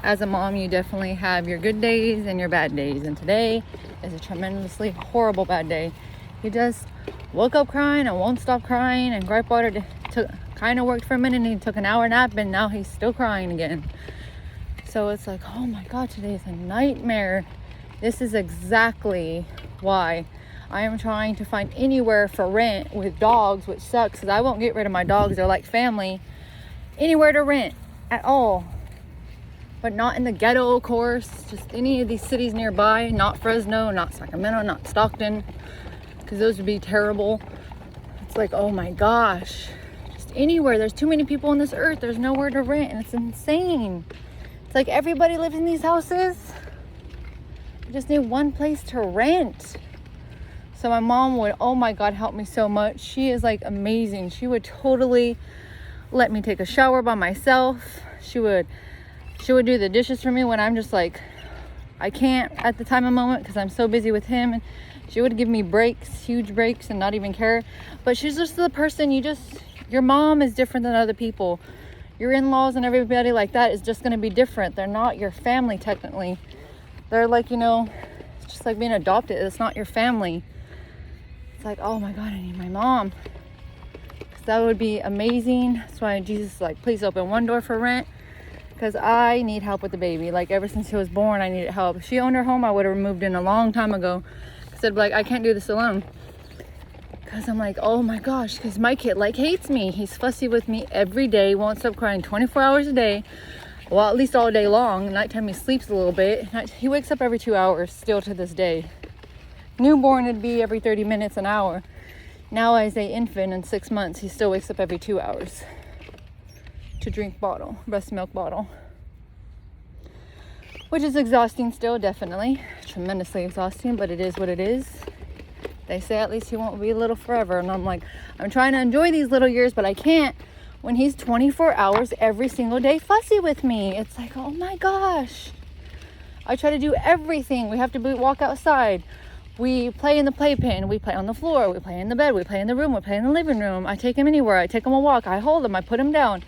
as a mom, you definitely have your good days and your bad days. And today is a tremendously horrible bad day. He just woke up crying and won't stop crying, and gripe water kind of worked for a minute, and he took an hour nap, and now he's still crying again. So it's like, oh my God, today is a nightmare. This is exactly why I am trying to find anywhere for rent with dogs, which sucks because I won't get rid of my dogs. They're like family. Anywhere to rent at all. But not in the ghetto, of course. Just any of these cities nearby. Not Fresno, not Sacramento, not Stockton. Because those would be terrible. It's like, oh my gosh. Just anywhere. There's too many people on this earth. There's nowhere to rent. And it's insane. It's like everybody lives in these houses. You just need one place to rent. So my mom would, oh my God, help me so much. She is like amazing. She would totally let me take a shower by myself. She would do the dishes for me when I'm just like, I can't at the time of moment because I'm so busy with him. And she would give me breaks, huge breaks, and not even care. But she's just the person your mom is different than other people. Your in-laws and everybody like that is just going to be different. They're not your family technically. They're like, it's just like being adopted. It's not your family. It's like, oh my God, I need my mom. Because that would be amazing. That's why Jesus is like, please open one door for rent. Because I need help with the baby. Like ever since he was born, I needed help. If she owned her home, I would have moved in a long time ago. Because I'd be like, I can't do this alone. Because I'm like, oh my gosh. Because my kid hates me. He's fussy with me every day. Won't stop crying 24 hours a day. Well, at least all day long. Nighttime he sleeps a little bit. He wakes up every 2 hours still to this day. Newborn would be every 30 minutes, an hour. Now as an infant in 6 months, he still wakes up every 2 hours to drink breast milk bottle. Which is exhausting still, definitely. Tremendously exhausting, but it is what it is. They say at least he won't be little forever. And I'm like, I'm trying to enjoy these little years, but I can't when he's 24 hours every single day fussy with me. It's like, oh my gosh. I try to do everything. We have to walk outside. We play in the playpen, we play on the floor, we play in the bed, we play in the room, we play in the living room. I take him anywhere, I take him a walk, I hold him, I put him down.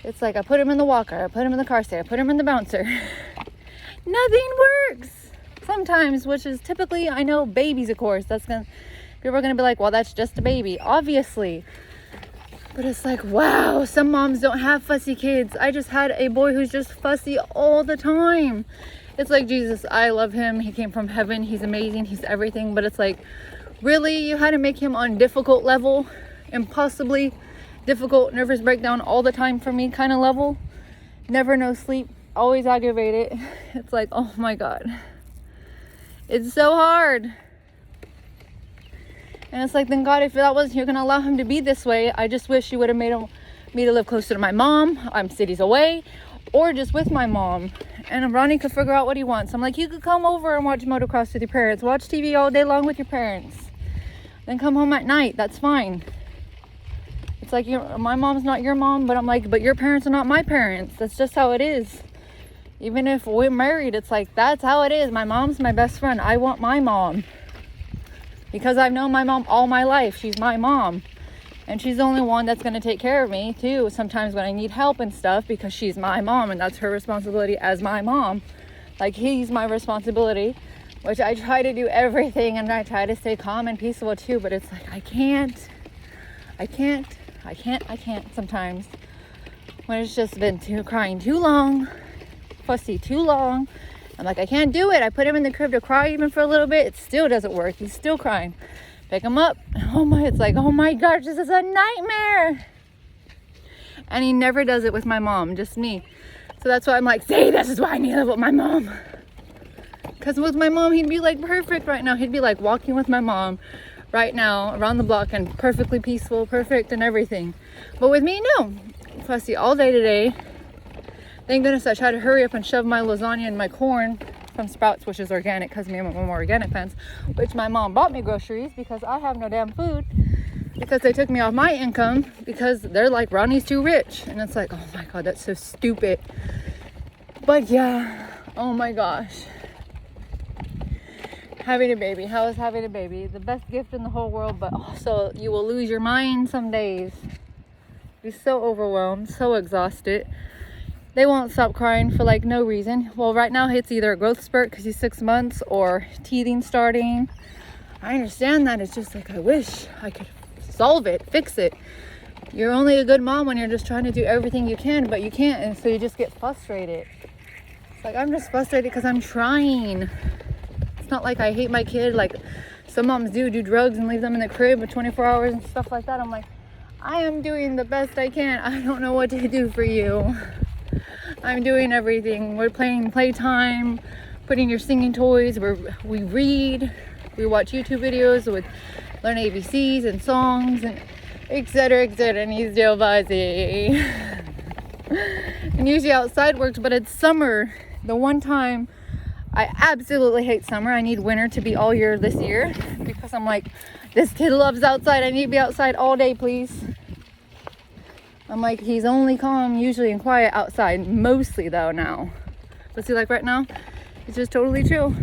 It's like I put him in the walker, I put him in the car seat, I put him in the bouncer. Nothing works sometimes, which is typically, I know babies, of course, people are gonna be like, well, that's just a baby, obviously. But it's like, wow, some moms don't have fussy kids. I just had a boy who's just fussy all the time. It's like, Jesus, I love him. He came from heaven. He's amazing. He's everything. But it's like, really? You had to make him on difficult level? Impossibly difficult, nervous breakdown all the time for me kind of level? Never no sleep. Always aggravated. It's like, oh my God. It's so hard. And it's like, then God, if that wasn't, you're going to allow him to be this way, I just wish you would have made me to live closer to my mom. I'm cities away. Or just with my mom. And Ronnie could figure out what he wants. I'm like, you could come over and watch motocross with your parents. Watch TV all day long with your parents. Then come home at night. That's fine. It's like, my mom's not your mom. But I'm like, but your parents are not my parents. That's just how it is. Even if we're married, it's like, that's how it is. My mom's my best friend. I want my mom. Because I've known my mom all my life. She's my mom. And she's the only one that's going to take care of me, too, sometimes when I need help and stuff, because she's my mom, and that's her responsibility as my mom. Like, he's my responsibility, which I try to do everything, and I try to stay calm and peaceful, too, but it's like, I can't sometimes. When it's just been crying too long, fussy too long. I'm like, I can't do it. I put him in the crib to cry even for a little bit. It still doesn't work. He's still crying. Pick him up. It's like, oh my gosh, this is a nightmare. And he never does it with my mom, just me. So that's why I'm like, see, this is why I need to live with my mom. Because with my mom, he'd be like perfect right now. He'd be like walking with my mom right now around the block and perfectly peaceful, perfect and everything. But with me, no. Fussy all day today. Thank goodness I tried to hurry up and shove my lasagna and my corn from Sprouts, which is organic, because me and my mom are organic fans, which my mom bought me groceries because I have no damn food, because they took me off my income because they're like, Ronnie's too rich. And it's like, oh my God, that's so stupid. But yeah, oh my gosh. Having a baby. How is having a baby? The best gift in the whole world, but also you will lose your mind some days. Be so overwhelmed, so exhausted. they won't stop crying for like no reason. Well, right now it's either a growth spurt because he's 6 months or teething starting. I understand that. It's just like, I wish I could solve it, fix it. You're only a good mom when you're just trying to do everything you can, but you can't, and so you just get frustrated. It's like, I'm just frustrated because I'm trying. It's not like I hate my kid like some moms do drugs and leave them in the crib for 24 hours and stuff like that. I'm like, I am doing the best I can. I don't know what to do for you. I'm doing everything. We're playing playtime, putting your singing toys, we read, we watch YouTube videos with learn ABCs and songs and etc. and he's still fuzzy. And usually outside works, but it's summer. The one time I absolutely hate summer. I need winter to be all year this year because I'm like, this kid loves outside. I need to be outside all day, please. I'm like, he's only calm usually and quiet outside, mostly though now. But see, like right now, it's just totally chill.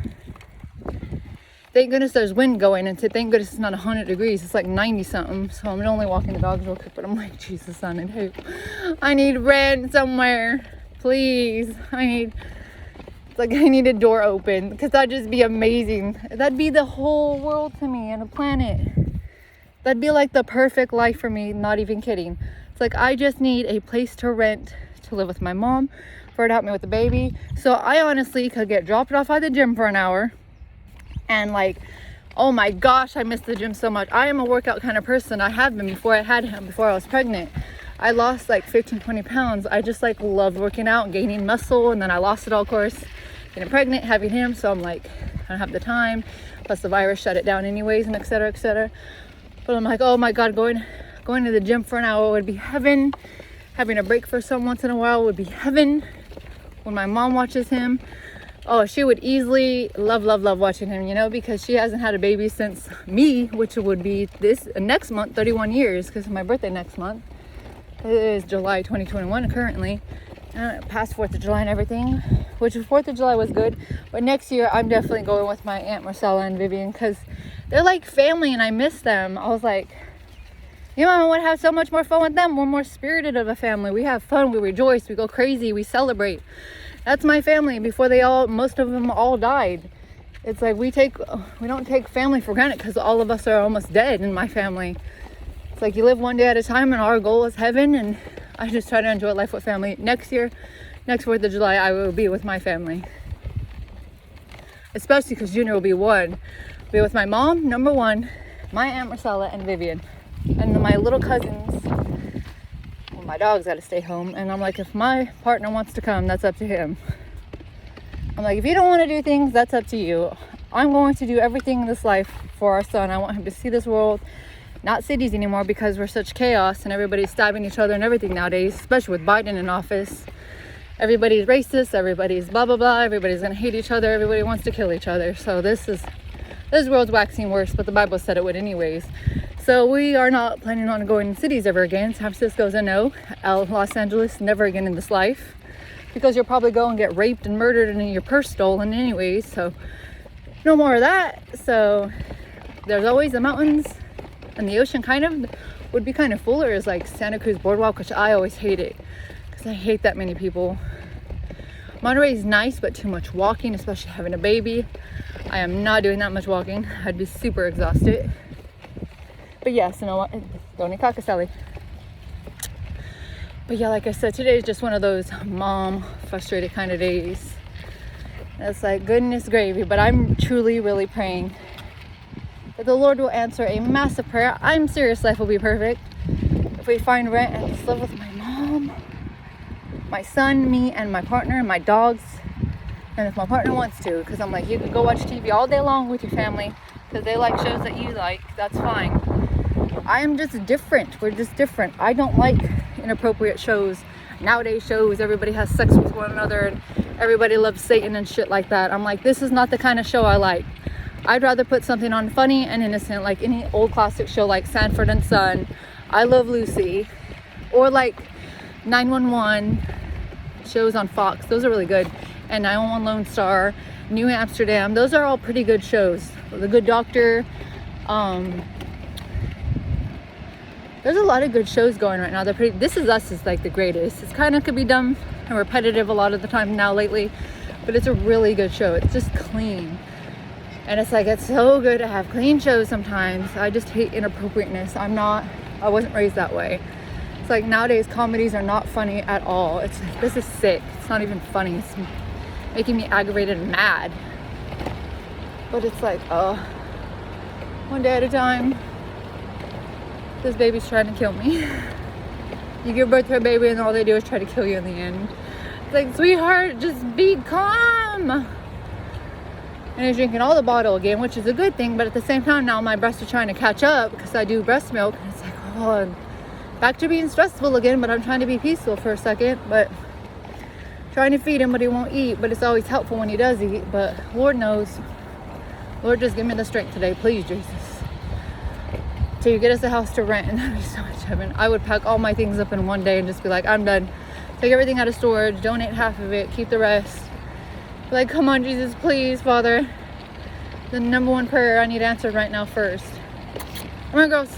Thank goodness there's wind going, and thank goodness it's not 100 degrees. It's like 90 something. So I'm only walking the dogs real quick, but I'm like, Jesus, I need help. I need rent somewhere, please. I need a door open, because that'd just be amazing. That'd be the whole world to me and a planet. That'd be like the perfect life for me, not even kidding. It's like, I just need a place to rent to live with my mom, for her to help me with the baby. So I honestly could get dropped off at the gym for an hour. And like, oh my gosh, I miss the gym so much. I am a workout kind of person. I have been before I had him, before I was pregnant. I lost like 15, 20 pounds. I just like loved working out, gaining muscle. And then I lost it all, of course, getting pregnant, having him. So I'm like, I don't have the time. Plus the virus shut it down anyways, and et cetera, et cetera. But I'm like, oh my God, going to the gym for an hour would be heaven. Having a break for some once in a while would be heaven. When my mom watches him, oh, she would easily love watching him, you know, because she hasn't had a baby since me, which would be this next month, 31 years, because of my birthday next month. It is July 2021 currently, past 4th of July and everything, which 4th of July was good. But next year, I'm definitely going with my Aunt Marcella and Vivian, because they're like family and I miss them. I was like, you know, I would have so much more fun with them. We're more spirited of a family. We have fun, we rejoice, we go crazy, we celebrate. That's my family. Before most of them all died. It's like we don't take family for granted, because all of us are almost dead in my family. It's like you live one day at a time, and our goal is heaven, and I just try to enjoy life with family. Next year, next 4th of July, I will be with my family. Especially because Junior will be one. Be with my mom, number one, my Aunt Marcella and Vivian. And then my little cousins. Well, my dog's got to stay home. And I'm like, if my partner wants to come, that's up to him. I'm like, if you don't want to do things, that's up to you. I'm going to do everything in this life for our son. I want him to see this world, not cities anymore, because we're such chaos and everybody's stabbing each other and everything nowadays, especially with Biden in office. Everybody's racist, everybody's blah, blah, blah. Everybody's going to hate each other. Everybody wants to kill each other. So this world's waxing worse, but the Bible said it would anyways. So we are not planning on going in cities ever again. San Francisco's a no. Los Angeles, never again in this life. Because you'll probably go and get raped and murdered and your purse stolen anyways. So no more of that. So there's always the mountains and the ocean kind of would be kind of fuller, is like Santa Cruz Boardwalk, which I always hate it. Because I hate that many people. Monterey is nice, but too much walking, especially having a baby. I am not doing that much walking. I'd be super exhausted. But yes, you know what? Don't eat caca, Sally. But yeah, like I said, today is just one of those mom frustrated kind of days. It's like goodness gravy. But I'm truly, really praying that the Lord will answer a massive prayer. I'm serious, life will be perfect if we find rent and just live with my mom, my son, me, and my partner, and my dogs. And if my partner wants to, because I'm like, you can go watch TV all day long with your family because they like shows that you like, that's fine. I am just different. We're just different. I don't like inappropriate shows. Nowadays shows, everybody has sex with one another and everybody loves Satan and shit like that. I'm like, this is not the kind of show I like. I'd rather put something on funny and innocent, like any old classic show like Sanford and Son, I Love Lucy, or like 911 shows on Fox. Those are really good. And 911 Lone Star, New Amsterdam. Those are all pretty good shows. The Good Doctor. There's a lot of good shows going right now. They're pretty. This Is Us is like the greatest. It's kind of could be dumb and repetitive a lot of the time now lately, but it's a really good show. It's just clean. And it's like, it's so good to have clean shows sometimes. I just hate inappropriateness. I wasn't raised that way. It's like nowadays comedies are not funny at all. It's like, this is sick. It's not even funny. It's making me aggravated and mad. But it's like, one day at a time. This baby's trying to kill me. You give birth to a baby and all they do is try to kill you in the end. It's like, sweetheart, just be calm. And he's drinking all the bottle again, which is a good thing. But at the same time, now my breasts are trying to catch up because I do breast milk. And it's like, oh, back to being stressful again. But I'm trying to be peaceful for a second. But trying to feed him, but he won't eat. But it's always helpful when he does eat. But Lord knows. Lord, just give me the strength today, please, Jesus. Till you get us a house to rent, and that'd be so much heaven. I would pack all my things up in one day and just be like, I'm done. Take everything out of storage, donate half of it, keep the rest. Be like, come on, Jesus, please, Father. The number one prayer I need answered right now first. Come on, girls.